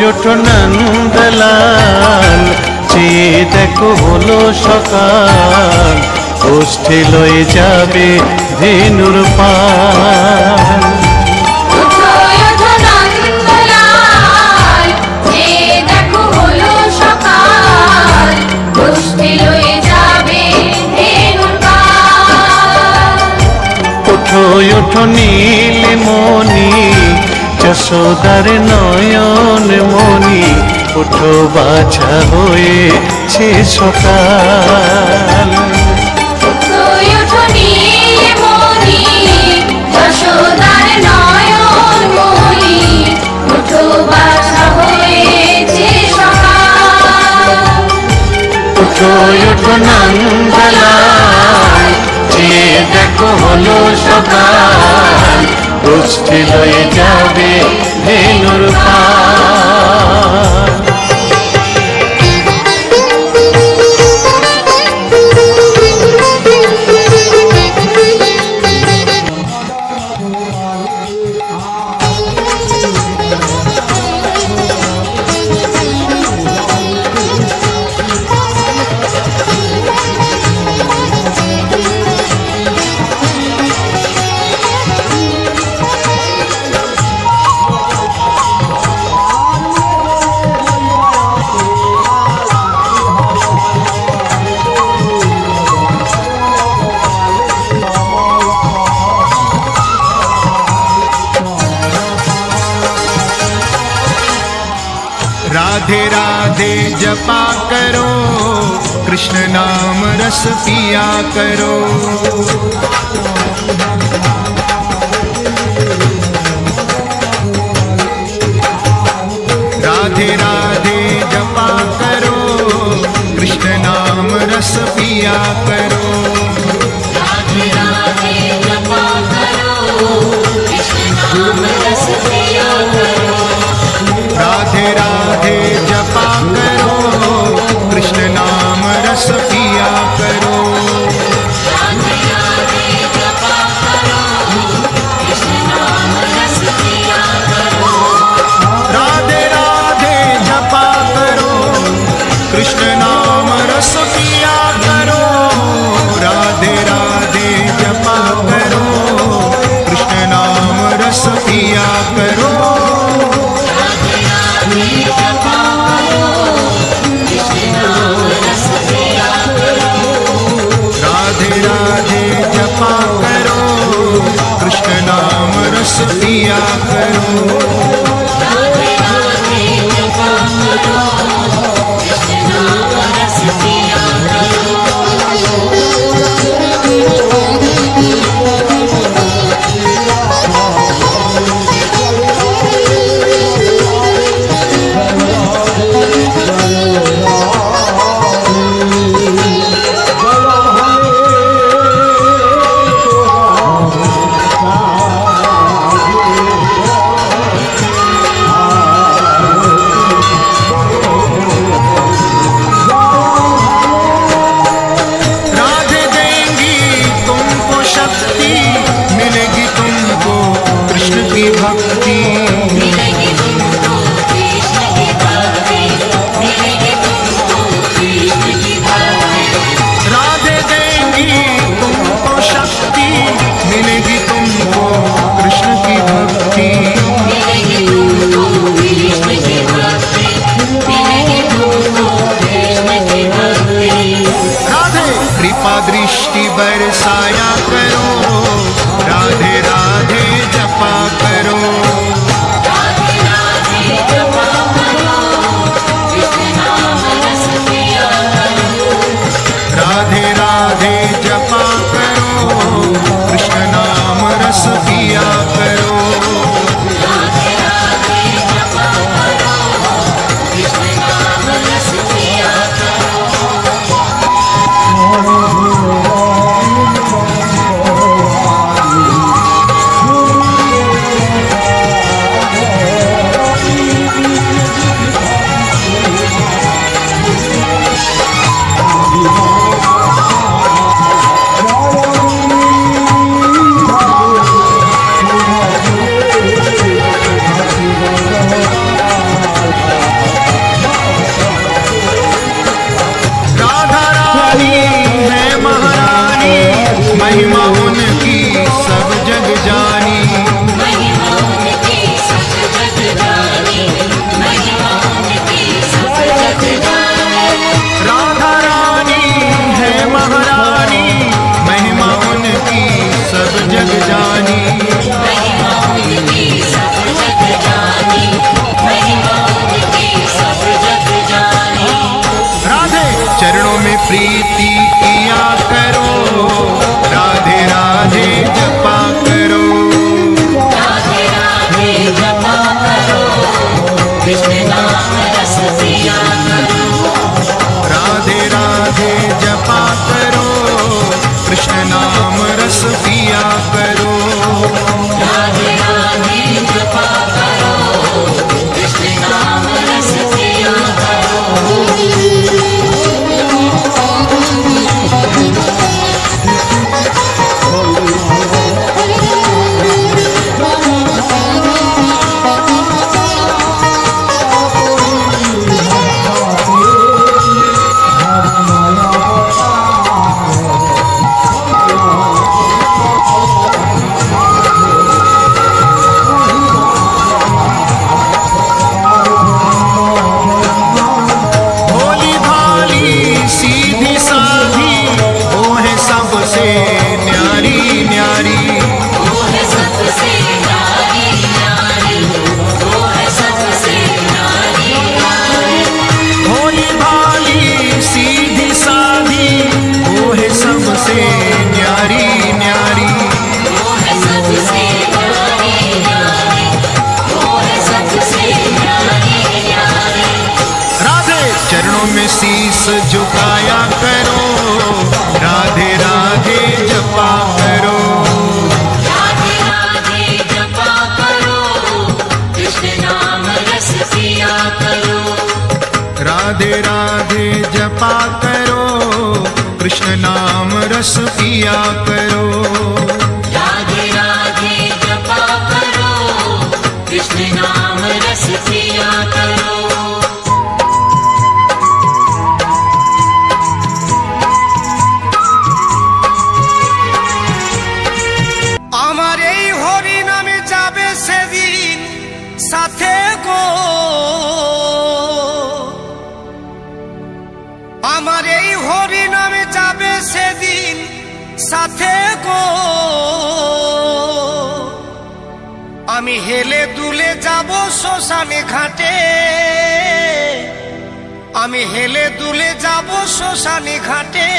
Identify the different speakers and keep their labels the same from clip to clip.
Speaker 1: উঠো নন্দলাল চেয়ে দেখো হলো সকাল গোষ্ঠী লয়ে যাবে ধেনুর পাল ওঠো নীলমণি যশোদার নয়ন মণি ওঠো বাছা হয়েছে সকাল
Speaker 2: ওঠো নীলমণি যশোদার নয়ন মণি ওঠো বাছা হয়েছে সকাল
Speaker 1: ওঠো নন্দলাল চেয়ে দেখো হলো সকাল গোষ্ঠী লয়ে যাবে ধেনুর পাল
Speaker 3: जपा करो, कृष्ण नाम रस पिया करो। राधे राधे जपा करो, कृष्ण नाम रस पिया करो।
Speaker 2: राधे राधे जपा करो, कृष्ण नाम रस पिया करो।
Speaker 3: राधे राधे जपा करो, कृष्ण नाम रस पिया करो।
Speaker 2: राधे राधे जपा करो, कृष्ण नाम रस पिया करो।
Speaker 3: राधे राधे जपा करो, कृष्ण नाम रस पिया करो। राधे राधे जपा करो, कृष्ण नाम रस पिया करो।
Speaker 2: राधे राधे जपा करो, कृष्ण नाम रस पिया करो।
Speaker 3: राधे राधे जपा करो, कृष्ण नाम रस पिया करो।
Speaker 2: राधे राधे जपा करो, कृष्ण नाम रस पिया करो।
Speaker 3: राधे देंगी तुमको शक्ति, मिलेगी तुमको कृष्ण की भक्ति।
Speaker 2: मिलेगी तुमको कृष्ण की भक्ति, मिलेगी तुमको कृष्ण की भक्ति।
Speaker 3: राधे देंगी तुमको शक्ति, मिलेगी तुमको कृष्ण की भक्ति।
Speaker 2: मिलेगी तुमको कृष्ण की भक्ति, मिलेगी तुमको कृष्ण की भक्ति।
Speaker 3: राधे कृपा दृष्टि बरसाया करो, राधे राधे जपा करो।
Speaker 2: राधे राधे जपा करो, कृष्ण नाम रस पिया करो।
Speaker 3: राधे राधे जपा करो, कृष्ण नाम रस पिया करो।
Speaker 2: राधे राधे जपा करो, कृष्ण नाम रस पिया करो।
Speaker 3: राधा रानी है महारानी, महिमा उनकी सब जग जानी।
Speaker 2: महिमा उनकी सब जग जानी, महिमा उनकी सब जग जानी।
Speaker 3: राधा रानी है महारानी, महिमा उनकी सब जग जानी।
Speaker 2: महिमा उनकी सब जग जानी, महिमा उनकी सब जग जानी।
Speaker 3: राधे चरणों में प्रीति किया करो, राधे राधे जपा करो।
Speaker 2: राधे राधे जपा करो, कृष्ण नाम रस पिया करो।
Speaker 3: राधे राधे जपा करो, कृष्ण नाम रस पिया करो।
Speaker 2: राधे राधे जपा करो, कृष्ण नाम रस पिया करो।
Speaker 3: कृष्ण नाम रस पिया करो।
Speaker 2: राधे राधे जपा करो, कृष्ण नाम रस पिया करो।
Speaker 4: আমার এই হরি নামে যাবে সেদিন সাথে গো, আমার এই হরি নামে যাবে সেদিন সাথে গো। আমি হেলে দুলে যাব শ্মশানে ঘাটে, আমি হেলে দুলে যাব শ্মশানে ঘাটে।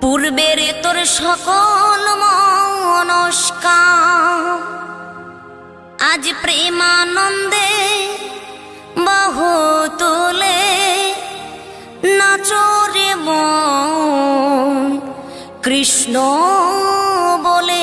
Speaker 5: পূর্বের তোর সকল মনস্কাম আজ প্রেমানন্দে বহু তোলে নাচরে মন কৃষ্ণ বলে।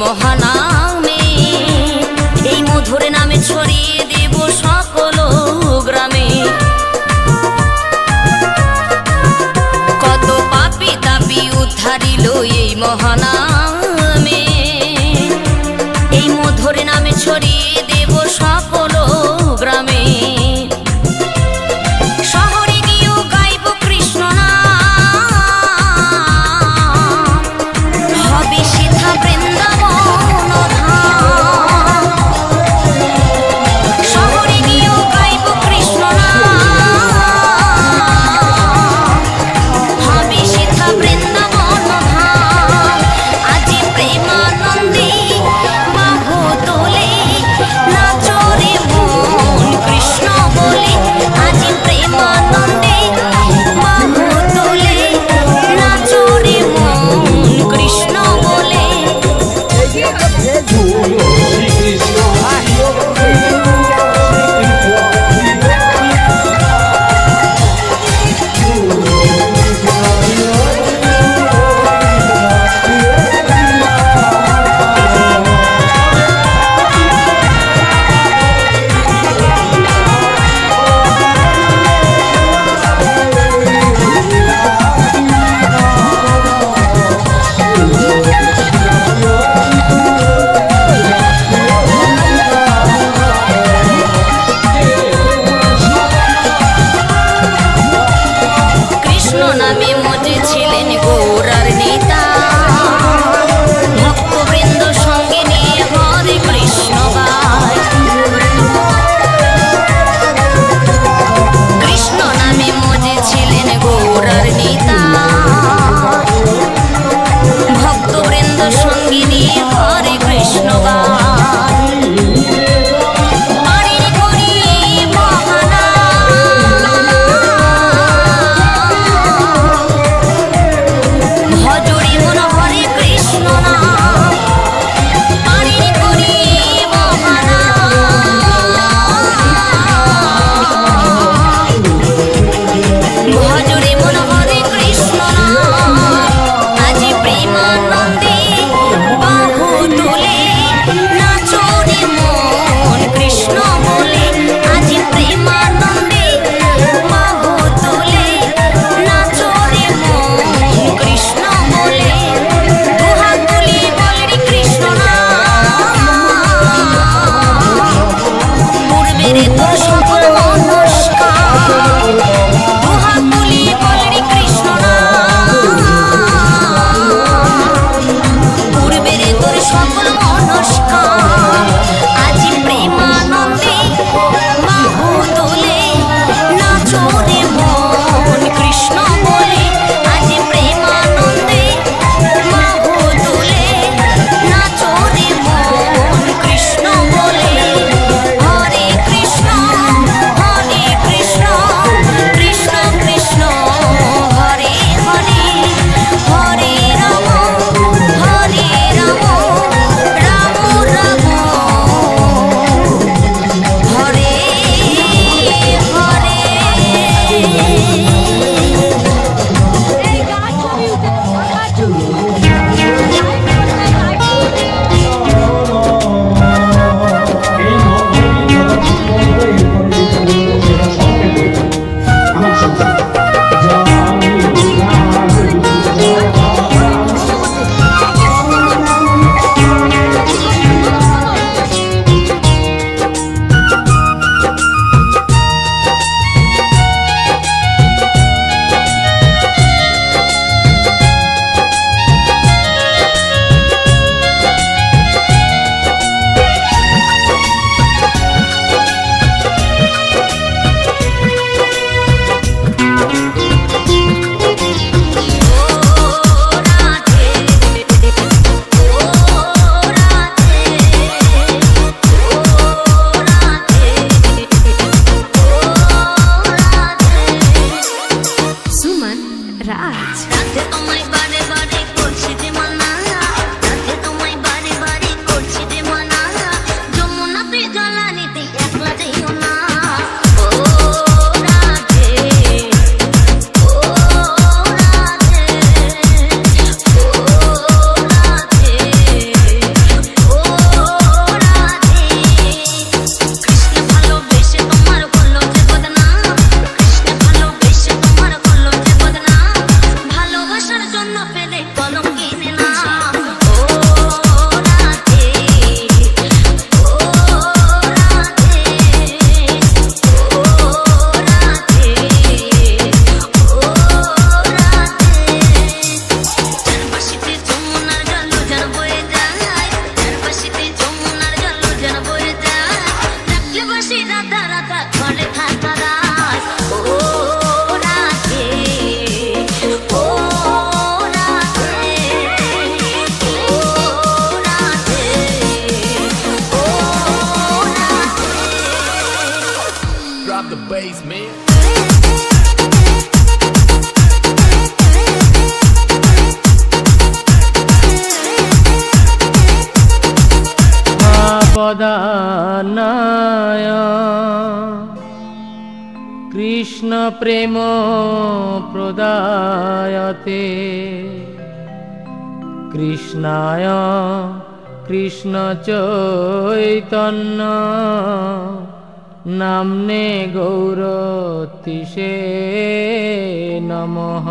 Speaker 5: মহানামে এই মধুর নামে ছড়িয়ে দেব সকল গ্রামে। কত পাপী তাপী উদ্ধারিল এই মহানামে, এই মধুর নামে ছড়িয়ে দেব সকল গ্রামে। নামে মজেছিলেন গৌরার নেতা, ভক্তবৃন্দ সঙ্গে নিয়ে হরে কৃষ্ণ গায়। কৃষ্ণ নামে মজেছিলেন গৌরার নেতা, ভক্তবৃন্দ সঙ্গে নিয়ে হরে কৃষ্ণ গায়।
Speaker 6: পদানায় কৃষ্ণ প্রেম প্রদায়তে কৃষ্ণায় কৃষ্ণ চৈতন্য নামনে গৌরতিষে নমঃ।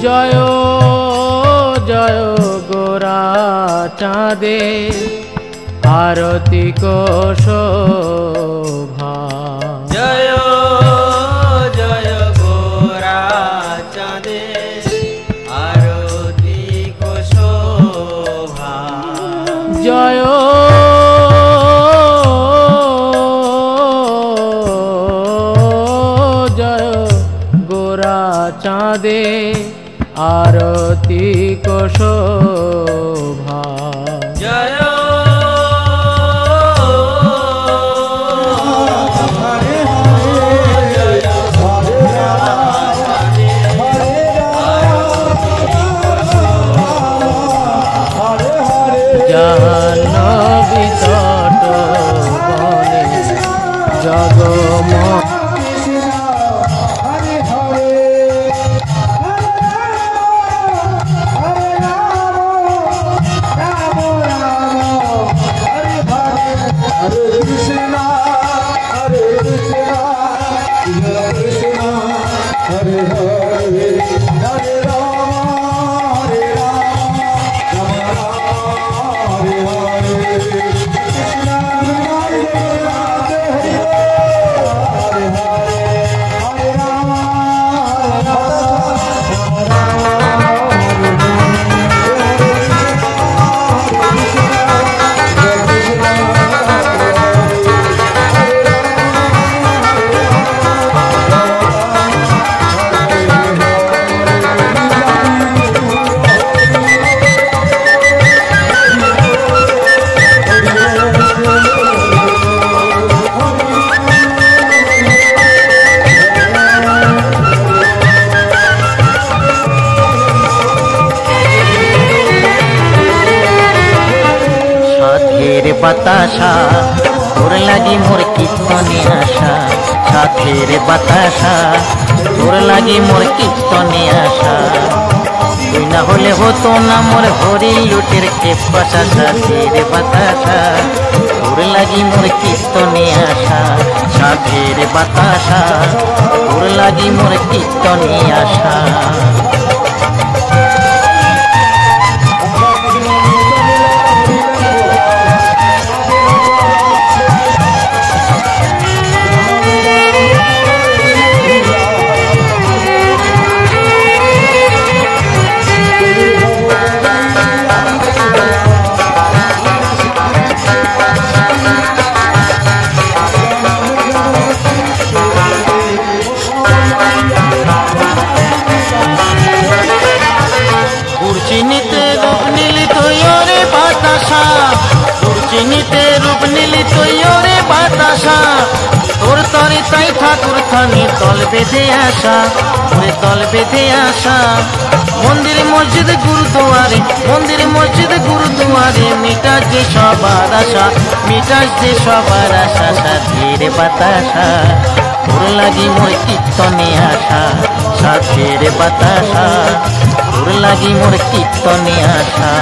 Speaker 6: জয় জয় গোরা চাঁদে আরতি শোভা।
Speaker 7: জয় জয় গোরা চাঁদে আরতি শোভা।
Speaker 6: জয় জয় গোরা চাঁদে আরতি শোভা।
Speaker 7: জয়
Speaker 6: জাহ্নবী তট বনে জগম
Speaker 1: বাতাসা তোর লাগি মোর কীর্তনে আশা। সাথের বাতাসা তোর লাগি মোর কীর্তনে আশা। তুই না হলে হতো না মোর হরি লুটের কেপাশা। সাথের বাতাসা তোর লাগি মোর কীর্তনে আশা। সাথের বাতাসা তোর লাগি মোর কীর্তনে আশা। চিনিতে রূপ নীলি তৈরে বাতাসা। চিনিতে রূপ নীলি তৈরে বাতাসা। তোর তরে তাই ঠাকুর থানে দল বেঁধে আসা। ওরে দল বেঁধে আসা। মন্দির মসজিদ গুরুদুয়ারে মন্দির মসজিদ গুরুদুয়ারে মিটাস যে সবার আশা। মিটাস যে সবার আশা। সাথের বাতাসা তোর লাগি মোর কীর্তনে আসা। সাথের বাতাসা তোর লাগি মোর কীর্তনে আসা।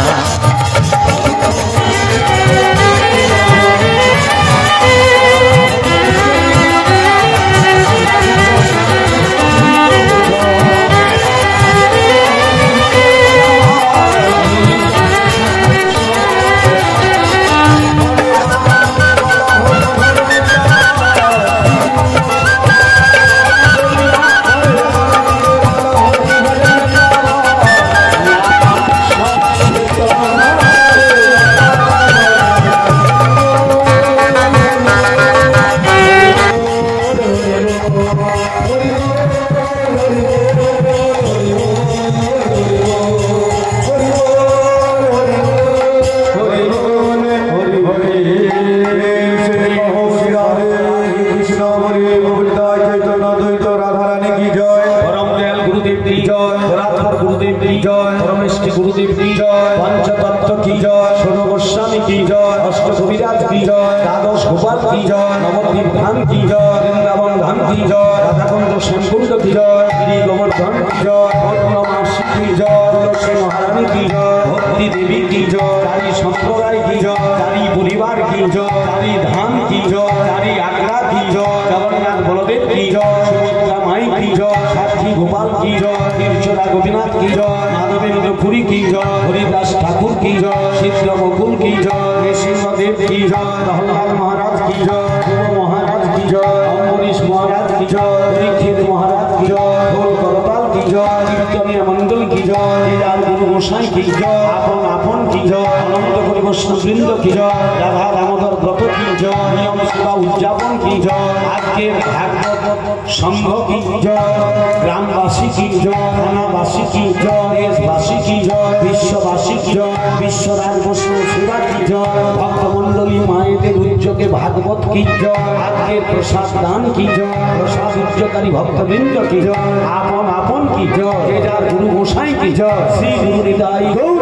Speaker 8: की जय साक्षी गोपाल की जय तीर्थरा गोपीनाथ की जय माधवेंद्र पुरी की जय हरिदास ठाकुर की जय सिद्ध बकुल की जय नृसिंहदेव की जय प्रहलाद महाराज की जय ध्रुव महाराज की जय अम्बरीश महाराज की जय परीक्षित महाराज की जय ढोल करताल की जय कीर्तनिया मंडल की जय केदार गुरु गोसाई की जय आपन आपन की जय अनंत वैष्णव वृंद की जय राधा दामोदर व्रत की जय नियम सेवा उद्यापन की जय आज के भागवत संघ की जय ग्रामवासी की जय थानावासी की जय देशवासी की जय विश्ववासी की जय विश्वराज वैष्णव सेवा की जय भक्त मंडली माएदेर उद्योगे भागवत की जय आज के प्रसाद दान की जय प्रसाद उद्योगकारी भक्तवृंद की जय आपन आपन की जय केदार गुरु गोसाई की जय श्री गुरु निताई गौर